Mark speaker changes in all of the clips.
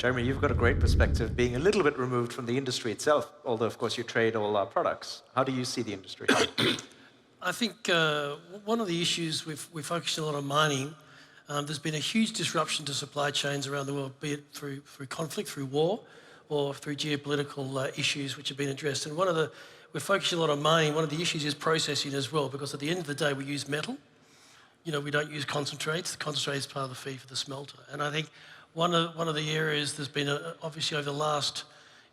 Speaker 1: Jeremy, you've got a great perspective, being a little bit removed from the industry itself, although, of course, you trade all our products. How do you see the industry?
Speaker 2: I think one of the issues we focused a lot on mining. There's been a huge disruption to supply chains around the world, be it through conflict, through war, or through geopolitical issues which have been addressed. And we're focusing a lot on mining. One of the issues is processing as well, because at the end of the day, we use metal. We don't use concentrates. The concentrate is part of the feed for the smelter. And I think one of the areas there's been, obviously over the last,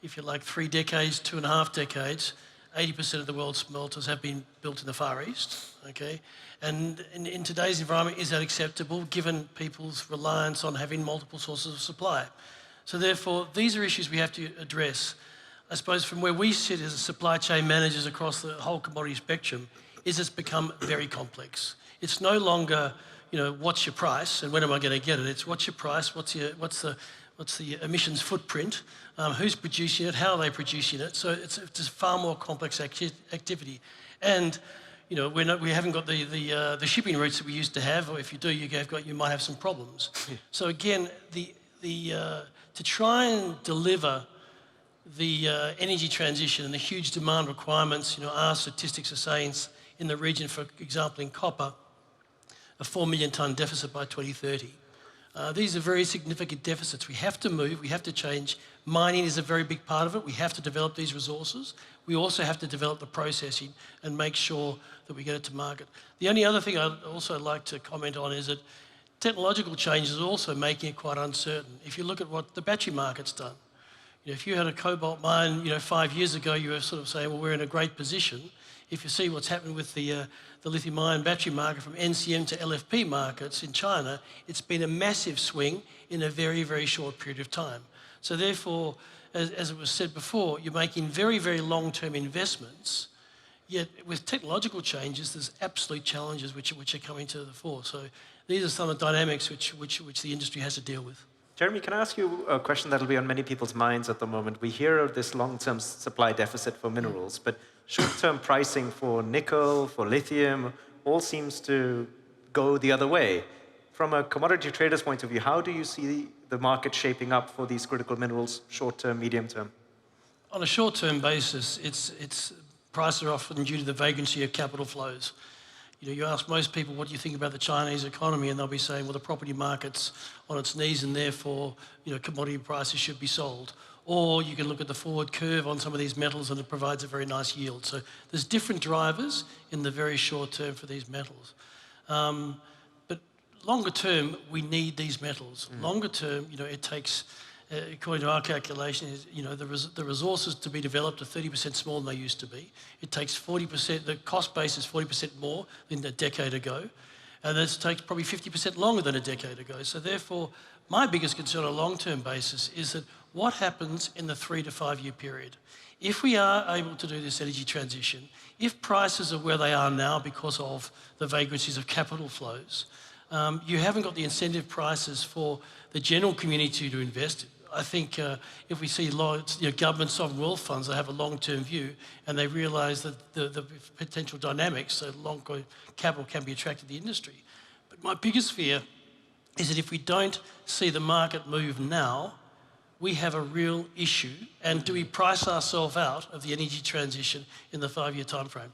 Speaker 2: if you like, 3 decades, 2.5 decades, 80% of the world's smelters have been built in the Far East, okay? And in today's environment, is that acceptable given people's reliance on having multiple sources of supply? So therefore, these are issues we have to address. I suppose from where we sit as supply chain managers across the whole commodity spectrum, is it's become very complex. It's no longer, what's your price and when am I going to get it? It's what's your price, what's the emissions footprint, who's producing it, how are they producing it? So it's just far more complex activity. And we haven't got the shipping routes that we used to have, or if you do, you might have some problems. So again, to try and deliver the energy transition and the huge demand requirements, our statistics are saying in the region, for example, in copper, a 4 million tonne deficit by 2030. These are very significant deficits. We have to move, we have to change. Mining is a very big part of it. We have to develop these resources. We also have to develop the processing and make sure that we get it to market. The only other thing I'd also like to comment on is that technological change is also making it quite uncertain. If you look at what the battery market's done, if you had a cobalt mine, 5 years ago, you were sort of saying, well, we're in a great position. If you see what's happened with the lithium-ion battery market from NCM to LFP markets in China, it's been a massive swing in a very, very short period of time. So therefore, as it was said before, you're making very, very long-term investments, yet with technological changes, there's absolute challenges which are coming to the fore. So these are some of the dynamics which the industry has to deal with.
Speaker 1: Jeremy, can I ask you a question that'll be on many people's minds at the moment? We hear of this long-term supply deficit for minerals, but short-term pricing for nickel, for lithium, all seems to go the other way. From a commodity trader's point of view, how do you see the market shaping up for these critical minerals, short-term, medium-term?
Speaker 2: On a short-term basis, its prices are often due to the vagrancy of capital flows. You ask most people, what do you think about the Chinese economy? And they'll be saying, well, the property market's on its knees and therefore, commodity prices should be sold. Or you can look at the forward curve on some of these metals and it provides a very nice yield. So there's different drivers in the very short term for these metals. But longer term, we need these metals. Longer term, it takes, according to our calculations, the resources to be developed are 30% smaller than they used to be. It takes 40%, the cost base is 40% more than a decade ago. And this takes probably 50% longer than a decade ago. So therefore, my biggest concern on a long-term basis is that what happens in the 3 to 5 year period? If we are able to do this energy transition, if prices are where they are now because of the vagrancies of capital flows, you haven't got the incentive prices for the general community to invest. I think if we see government sovereign wealth funds that have a long-term view and they realise that the potential dynamics, so long capital can be attracted to the industry. But my biggest fear is that if we don't see the market move now, we have a real issue. And do we price ourselves out of the energy transition in the 5 year time frame?